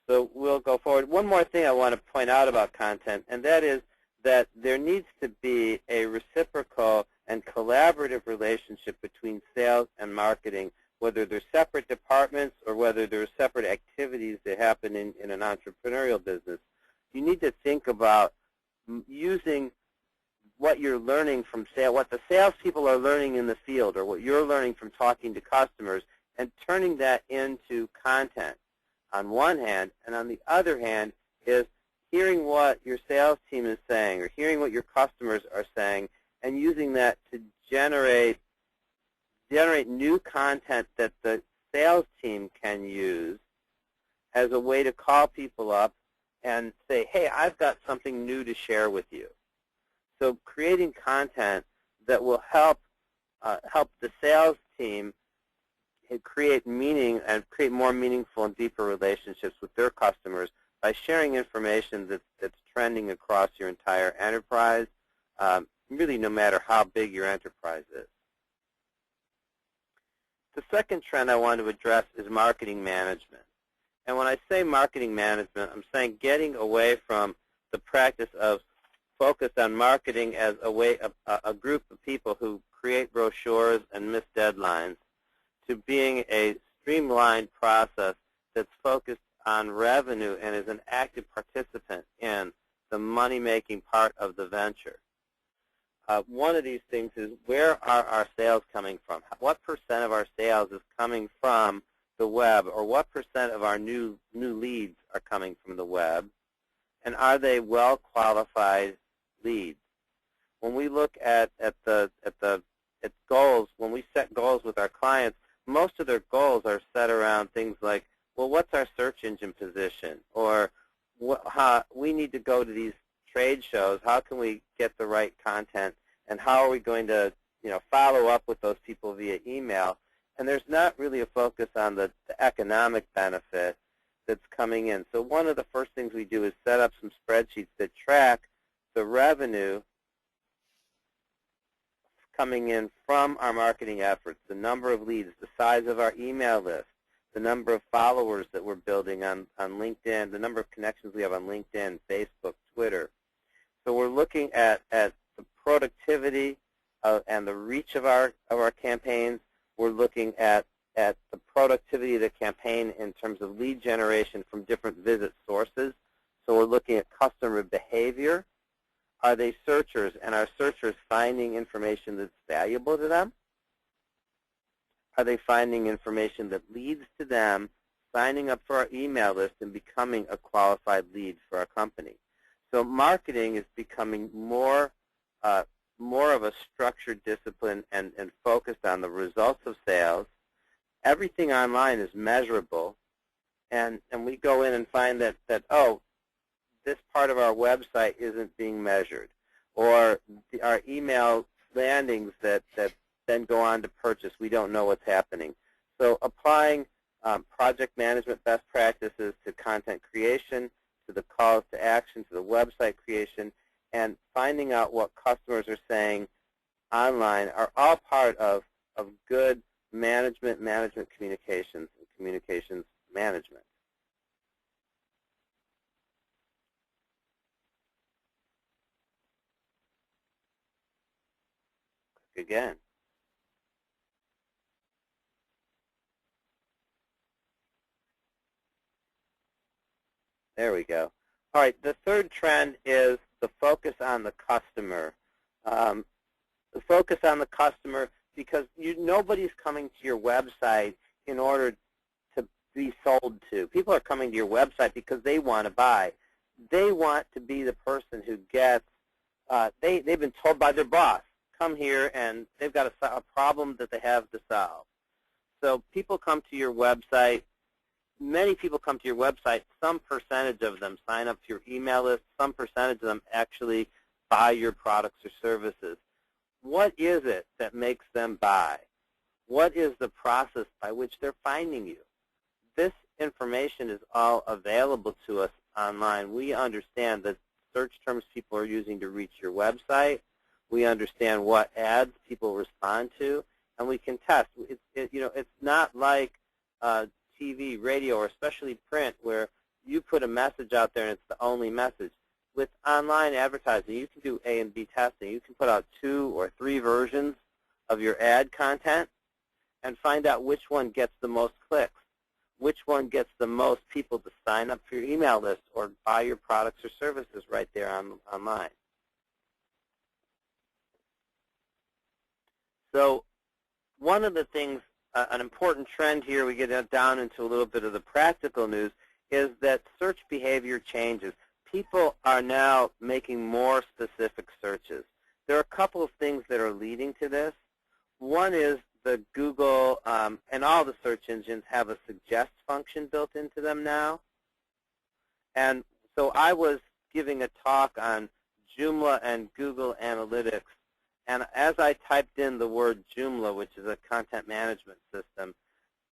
So we'll go forward. One more thing I want to point out about content, and that is that there needs to be a reciprocal and collaborative relationship between sales and marketing, whether they're separate departments or whether they're separate activities that happen in an entrepreneurial business. You need to think about using what you're learning from sales, what the salespeople are learning in the field, or what you're learning from talking to customers, and turning that into content on one hand, and on the other hand is hearing what your sales team is saying or hearing what your customers are saying and using that to generate new content that the sales team can use as a way to call people up and say, hey, I've got something new to share with you. So creating content that will help the sales team create meaning and create more meaningful and deeper relationships with their customers by sharing information that's trending across your entire enterprise, really no matter how big your enterprise is. The second trend I want to address is marketing management. And when I say marketing management, I'm saying getting away from the practice of focus on marketing as a group of people who create brochures and miss deadlines to being a streamlined process that's focused on revenue and is an active participant in the money-making part of the venture. One of these things is, where are our sales coming from? What percent of our sales is coming from the web, or what percent of our new leads are coming from the web? And are they well-qualified leads? When we look at goals, when we set goals with our clients, most of their goals are set around things like, well, what's our search engine position? Or we need to go to these trade shows. How can we get the right content? And how are we going to follow up with those people via email? And there's not really a focus on the economic benefit that's coming in. So one of the first things we do is set up some spreadsheets that track the revenue coming in from our marketing efforts, the number of leads, the size of our email list, the number of followers that we're building on LinkedIn, the number of connections we have on LinkedIn, Facebook, Twitter. So we're looking at the productivity and the reach of our campaigns. We're looking at the productivity of the campaign in terms of lead generation from different visit sources. So we're looking at customer behavior. Are they searchers, and are searchers finding information that's valuable to them? Are they finding information that leads to them signing up for our email list and becoming a qualified lead for our company? So marketing is becoming more of a structured discipline and focused on the results of sales. Everything online is measurable, and we go in and find that oh, this part of our website isn't being measured, or our email landings that then go on to purchase, we don't know what's happening. So applying project management best practices to content creation, to the calls to action, to the website creation, and finding out what customers are saying online are all part of good management communications, and communications management. Click again. There we go. All right, the third trend is the focus on the customer. The focus on the customer, because nobody's coming to your website in order to be sold to. People are coming to your website because they want to buy. They want to be the person who gets, they've been told by their boss, come here, and they've got a problem that they have to solve. So people come to your website. Many people come to your website. Some percentage of them sign up to your email list. Some percentage of them actually buy your products or services. What is it that makes them buy? What is the process by which they're finding you? This information is all available to us online. We understand the search terms people are using to reach your website. We understand what ads people respond to, and we can test. It's not like TV, radio, or especially print, where you put a message out there and it's the only message. With online advertising, you can do A and B testing. You can put out 2 or 3 versions of your ad content and find out which one gets the most clicks, which one gets the most people to sign up for your email list or buy your products or services right there online. So one of the things, an important trend here, we get down into a little bit of the practical news, is that search behavior changes. People are now making more specific searches. There are a couple of things that are leading to this. One is the Google and all the search engines have a suggest function built into them now. And so I was giving a talk on Joomla and Google Analytics, and as I typed in the word Joomla, which is a content management system,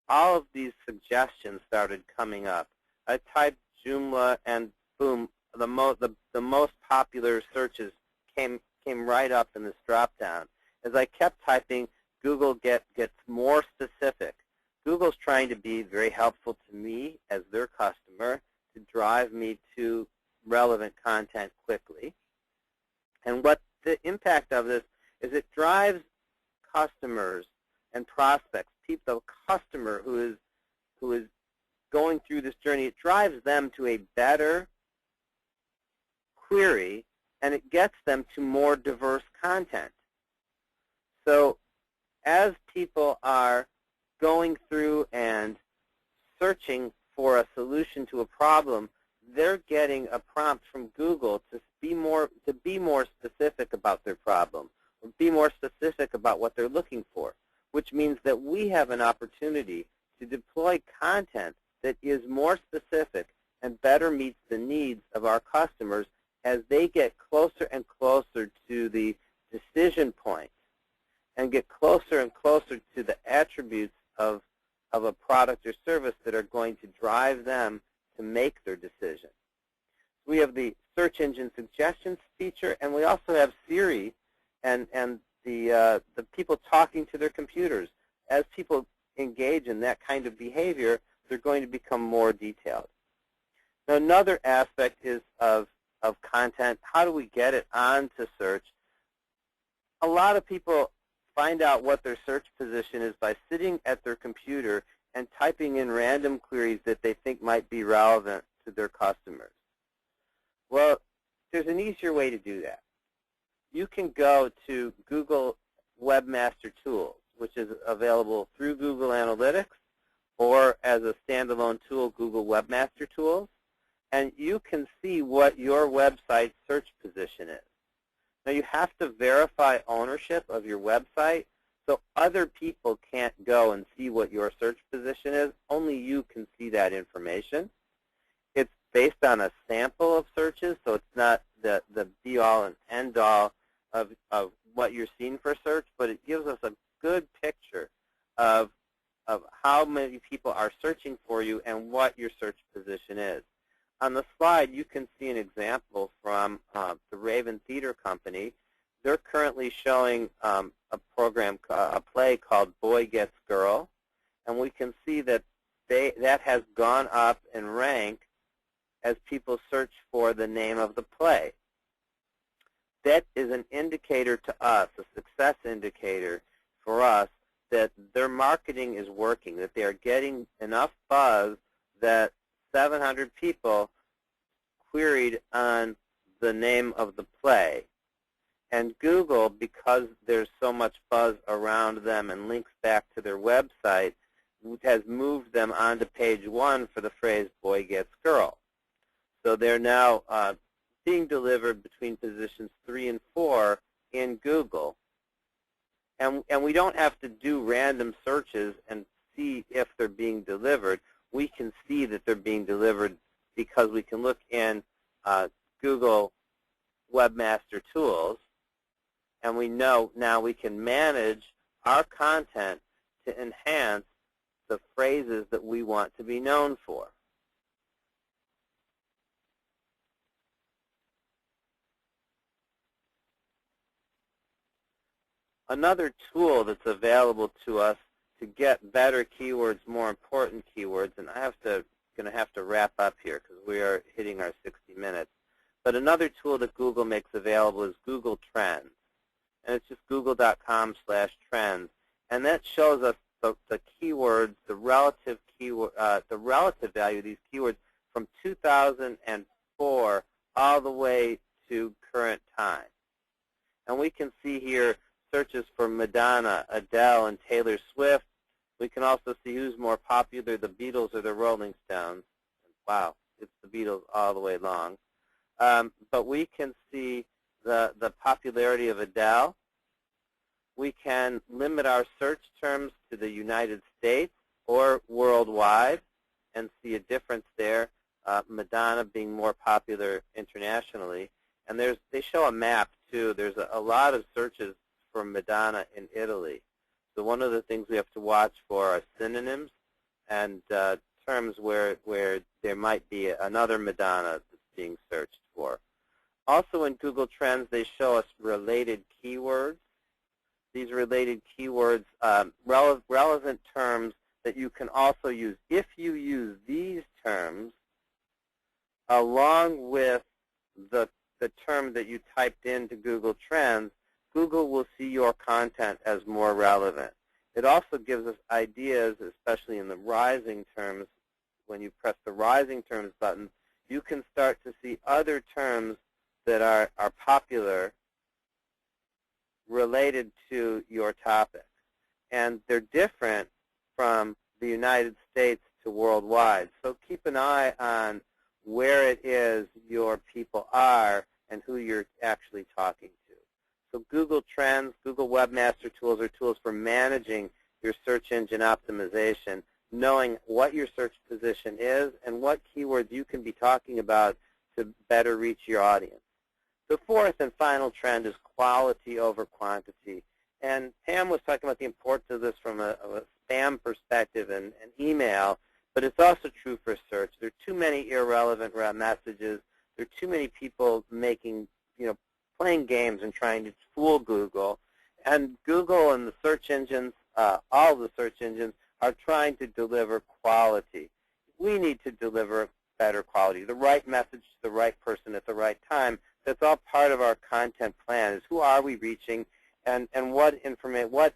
all of these suggestions started coming up. I typed Joomla, and boom, the most popular searches came right up in this drop-down. As I kept typing, Google gets more specific. Google's trying to be very helpful to me as their customer to drive me to relevant content quickly. And what the impact of this is, it drives customers and prospects, the customer who is going through this journey, it drives them to a better query, and it gets them to more diverse content. So as people are going through and searching for a solution to a problem, they're getting a prompt from Google to be more specific about their problem, or be more specific about what they're looking for, which means that we have an opportunity to deploy content that is more specific and better meets the needs of our customers as they get closer and closer to the decision point and get closer and closer to the attributes of a product or service that are going to drive them to make their decision. We have the search engine suggestions feature, and we also have Siri and the people talking to their computers. As people engage in that kind of behavior, they're going to become more detailed. Now, another aspect is of content. How do we get it onto search? A lot of people find out what their search position is by sitting at their computer and typing in random queries that they think might be relevant to their customers. Well, there's an easier way to do that. You can go to Google Webmaster Tools, which is available through Google Analytics or as a standalone tool, Google Webmaster Tools, and you can see what your website search position is. Now, you have to verify ownership of your website, so other people can't go and see what your search position is. Only you can see that information. It's based on a sample of searches, so it's not the be-all and end-all of what you're seeing for search, but it gives us a good picture of how many people are searching for you and what your search position is. On the slide, you can see an example from the Raven Theater Company. They're currently showing a play called Boy Gets Girl, and we can see that that has gone up in rank as people search for the name of the play. That is an indicator to us, a success indicator for us, that their marketing is working, that they are getting enough buzz that 700 people queried on the name of the play. And Google, because there's so much buzz around them and links back to their website, has moved them onto page 1 for the phrase Boy Gets Girl. So they're now being delivered between positions 3 and 4 in Google. And we don't have to do random searches and see if they're being delivered. We can see that they're being delivered because we can look in Google Webmaster Tools, and we know now we can manage our content to enhance the phrases that we want to be known for. Another tool that's available to us to get better keywords, more important keywords, and I'm going to have to wrap up here because we are hitting our 60 minutes. But another tool that Google makes available is Google Trends, and it's just google.com/trends, and that shows us the keywords, the relative value of these keywords from 2004 all the way to current time. And we can see here searches for Madonna, Adele, and Taylor Swift. We can also see who's more popular, the Beatles or the Rolling Stones. Wow, it's the Beatles all the way long. But we can see the popularity of Adele. We can limit our search terms to the United States or worldwide and see a difference there, Madonna being more popular internationally. And they show a map, too. There's a lot of searches for Madonna in Italy. So one of the things we have to watch for are synonyms and terms where there might be another Madonna that's being searched for. Also in Google Trends, they show us related keywords. These related keywords, relevant terms that you can also use. If you use these terms along with the term that you typed into Google Trends, Google will see your content as more relevant. It also gives us ideas, especially in the rising terms. When you press the rising terms button, you can start to see other terms that are popular related to your topic. And they're different from the United States to worldwide. So keep an eye on where it is your people are and who you're actually talking to. So Google Trends, Google Webmaster Tools are tools for managing your search engine optimization, knowing what your search position is and what keywords you can be talking about to better reach your audience. The fourth and final trend is quality over quantity. And Pam was talking about the importance of this from a spam perspective and email, but it's also true for search. There are too many irrelevant messages. There are too many people making, playing games and trying to fool Google. And Google and the search engines, all of the search engines, are trying to deliver quality. We need to deliver better quality, the right message to the right person at the right time. That's all part of our content plan. Is who are we reaching, and what information, what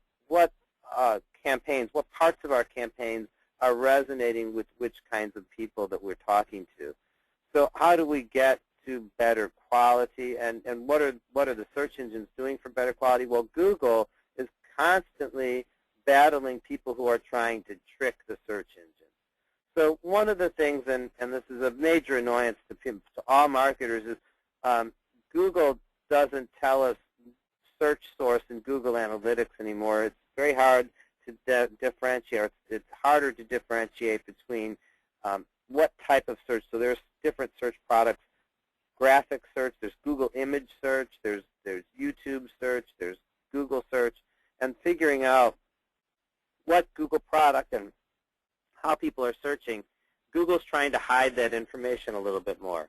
campaigns, what parts of our campaigns are resonating with which kinds of people that we're talking to. So how do we get to better quality, and what are the search engines doing for better quality? Well, Google is constantly battling people who are trying to trick the search engine. So one of the things, and this is a major annoyance to all marketers, is Google doesn't tell us search source in Google Analytics anymore. It's very hard to differentiate. It's harder to differentiate between what type of search. So there's different search products: graphic search, there's Google image search, there's YouTube search, there's Google search, and figuring out what Google product and how people are searching. Google's trying to hide that information a little bit more.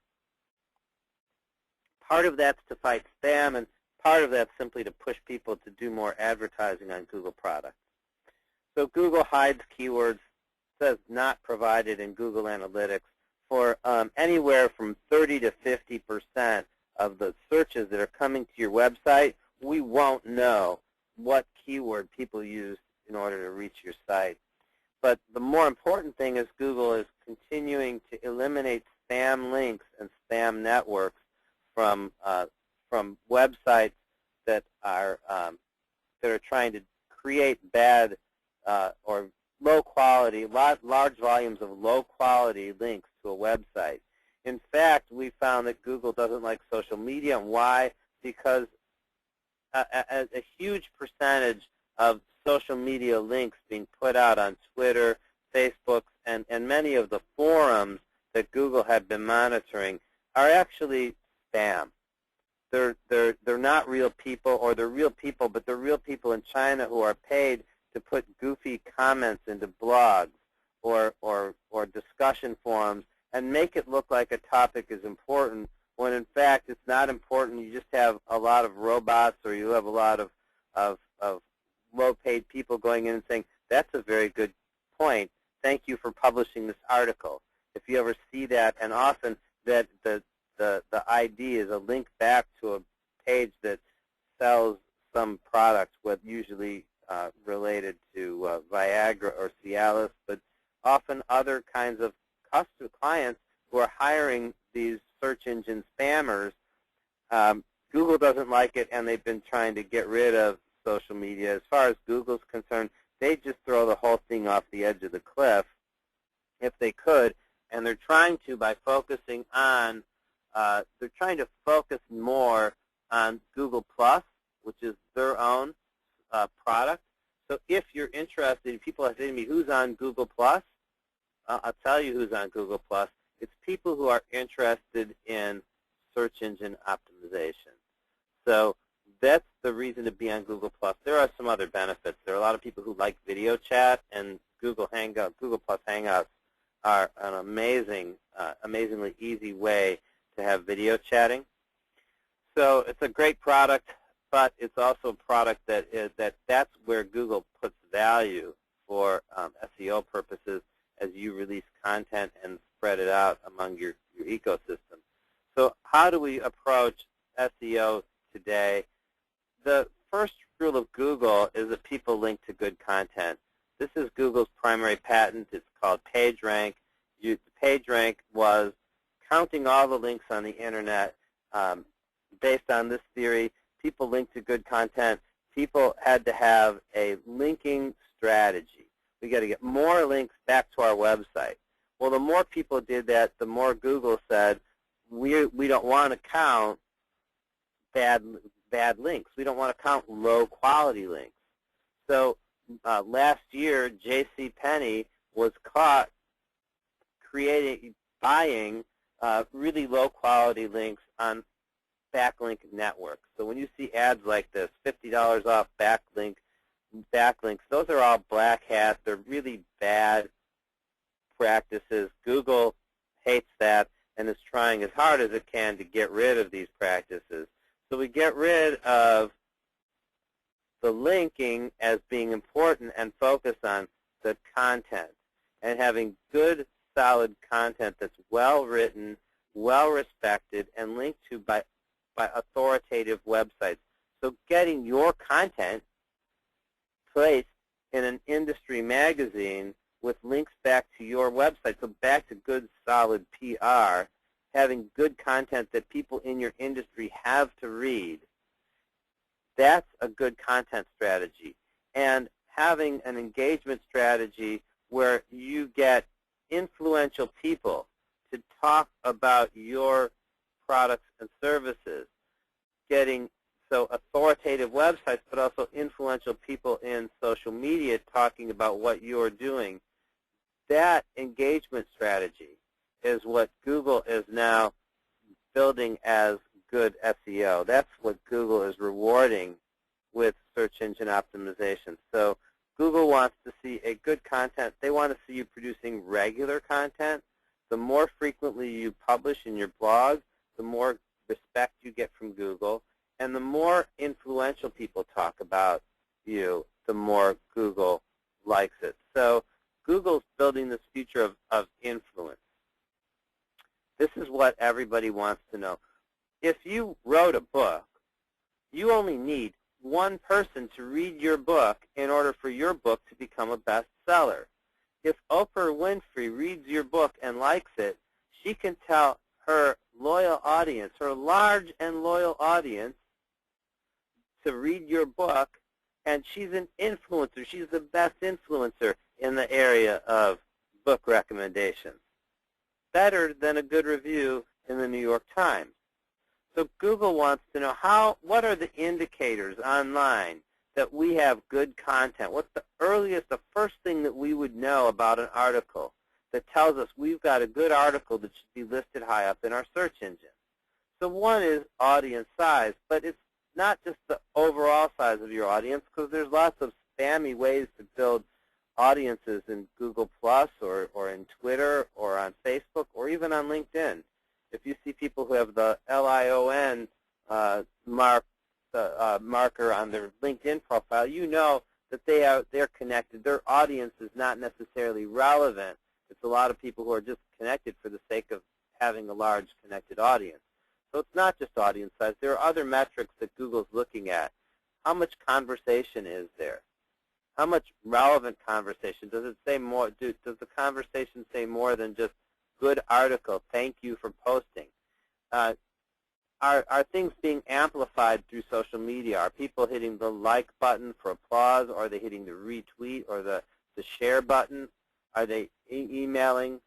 Part of that's to fight spam, and part of that's simply to push people to do more advertising on Google products. So Google hides keywords, says not provided in Google Analytics for anywhere from 30 to 50% of the searches that are coming to your website. We won't know what keyword people use in order to reach your site. But the more important thing is Google is continuing to eliminate spam links and spam networks from websites that are trying to create bad or low quality, large volumes of low quality links to a website. In fact, we found that Google doesn't like social media. And why? Because a huge percentage of social media links being put out on Twitter, Facebook, and many of the forums that Google had been monitoring are actually spam. They're not real people, or they're real people, but they're real people in China who are paid to put goofy comments into blogs or discussion forums and make it look like a topic is important, when in fact it's not important. You just have a lot of robots, or you have a lot of low-paid people going in and saying, that's a very good point. Thank you for publishing this article. If you ever see that, and often that the ID is a link back to a page that sells some product, with usually related to Viagra or Cialis, but often other kinds of customer clients who are hiring these search engine spammers. Google doesn't like it, and they've been trying to get rid of social media. As far as Google's concerned, they just throw the whole thing off the edge of the cliff if they could, and they're trying to by focusing on, they're trying to focus more on Google Plus, which is their own product. So if you're interested, people are saying to me, who's on Google Plus? I'll tell you who's on Google Plus. It's people who are interested in search engine optimization. So that's the reason to be on Google Plus. There are some other benefits. There are a lot of people who like video chat, and Google Plus Hangouts are an amazingly easy way to have video chatting. So it's a great product, but it's also a product that's where Google puts value for SEO purposes as you release content and spread it out among your ecosystem. So how do we approach SEO today? The first rule of Google is that people link to good content. This is Google's primary patent. It's called PageRank. PageRank was counting all the links on the Internet based on this theory. People link to good content. People had to have a linking strategy. We got to get more links back to our website. Well, the more people did that, the more Google said, we don't want to count bad links. We don't want to count low-quality links. So last year, JCPenney was caught buying really low-quality links on backlink networks. So when you see ads like this, $50 off backlinks, those are all black hats. They're really bad practices. Google hates that and is trying as hard as it can to get rid of these practices. So we get rid of the linking as being important and focus on the content and having good, solid content that's well-written, well-respected, and linked to by authoritative websites. So getting your content placed in an industry magazine with links back to your website, so back to good, solid PR, having good content that people in your industry have to read, that's a good content strategy. And having an engagement strategy where you get influential people to talk about your products and services, getting so authoritative websites, but also influential people in social media talking about what you're doing. That engagement strategy is what Google is now building as good SEO. That's what Google is rewarding with search engine optimization. So Google wants to see a good content. They want to see you producing regular content. The more frequently you publish in your blog, the more respect you get from Google. And the more influential people talk about you, the more Google likes it. So Google's building this future of influence. This is what everybody wants to know. If you wrote a book, you only need one person to read your book in order for your book to become a bestseller. If Oprah Winfrey reads your book and likes it, she can tell her loyal audience, her large and loyal audience, to read your book, and she's an influencer. She's the best influencer in the area of book recommendations. Better than a good review in the New York Times. So Google wants to know what are the indicators online that we have good content? What's the first thing that we would know about an article that tells us we've got a good article that should be listed high up in our search engine? So one is audience size, but it's not just the overall size of your audience, because there's lots of spammy ways to build audiences in Google Plus or in Twitter or on Facebook or even on LinkedIn. If you see people who have the LION marker on their LinkedIn profile, you know that they're connected. Their audience is not necessarily relevant. It's a lot of people who are just connected for the sake of having a large connected audience. So it's not just audience size. There are other metrics that Google's looking at. How much conversation is there? How much relevant conversation? Does it say more? Does the conversation say more than just good article, thank you for posting? Are things being amplified through social media? Are people hitting the like button for applause? Or are they hitting the retweet or the share button? Are they emailing?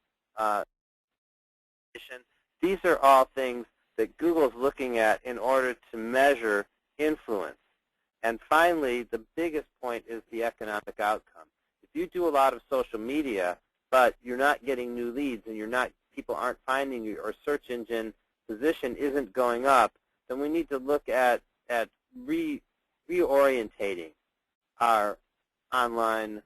These are all things that Google's looking at in order to measure influence. And finally, the biggest point is the economic outcome. If you do a lot of social media, but you're not getting new leads and people aren't finding you, or search engine position isn't going up, then we need to look at reorientating our online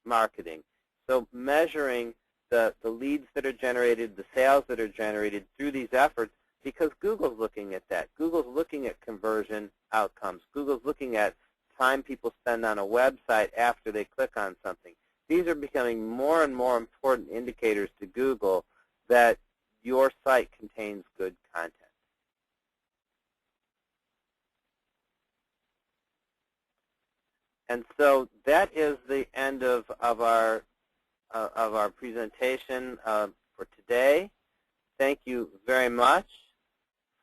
marketing. So measuring the leads that are generated, the sales that are generated through these efforts, because Google's looking at that. Google's looking at conversion outcomes. Google's looking at time people spend on a website after they click on something. These are becoming more and more important indicators to Google that your site contains good content. And so that is the end of our presentation for today. Thank you very much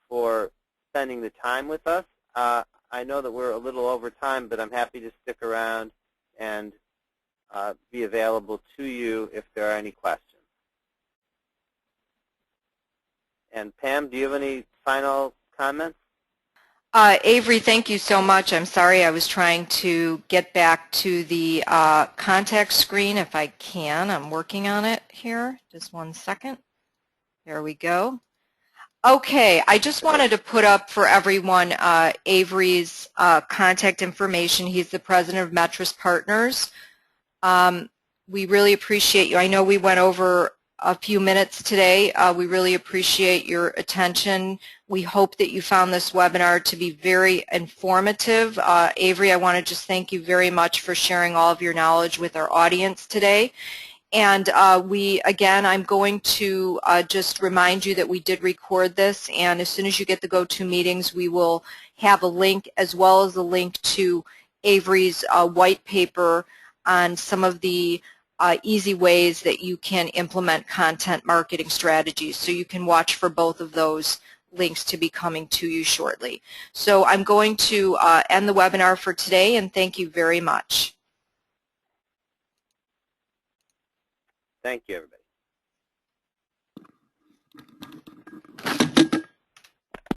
for spending the time with us. I know that we're a little over time, but I'm happy to stick around and be available to you if there are any questions. And Pam, do you have any final comments? Avery, thank you so much. I'm sorry, I was trying to get back to the contact screen if I can. I'm working on it here. Just one second. There we go. Okay, I just wanted to put up for everyone Avery's contact information. He's the president of Metris Partners. We really appreciate you. I know we went over a few minutes today. We really appreciate your attention. We hope that you found this webinar to be very informative. Avery, I want to just thank you very much for sharing all of your knowledge with our audience today. And again, I'm going to just remind you that we did record this, and as soon as you get the GoToMeetings, we will have a link as well as a link to Avery's white paper on some of the easy ways that you can implement content marketing strategies. So you can watch for both of those links to be coming to you shortly. So I'm going to end the webinar for today, and thank you very much. Thank you, everybody.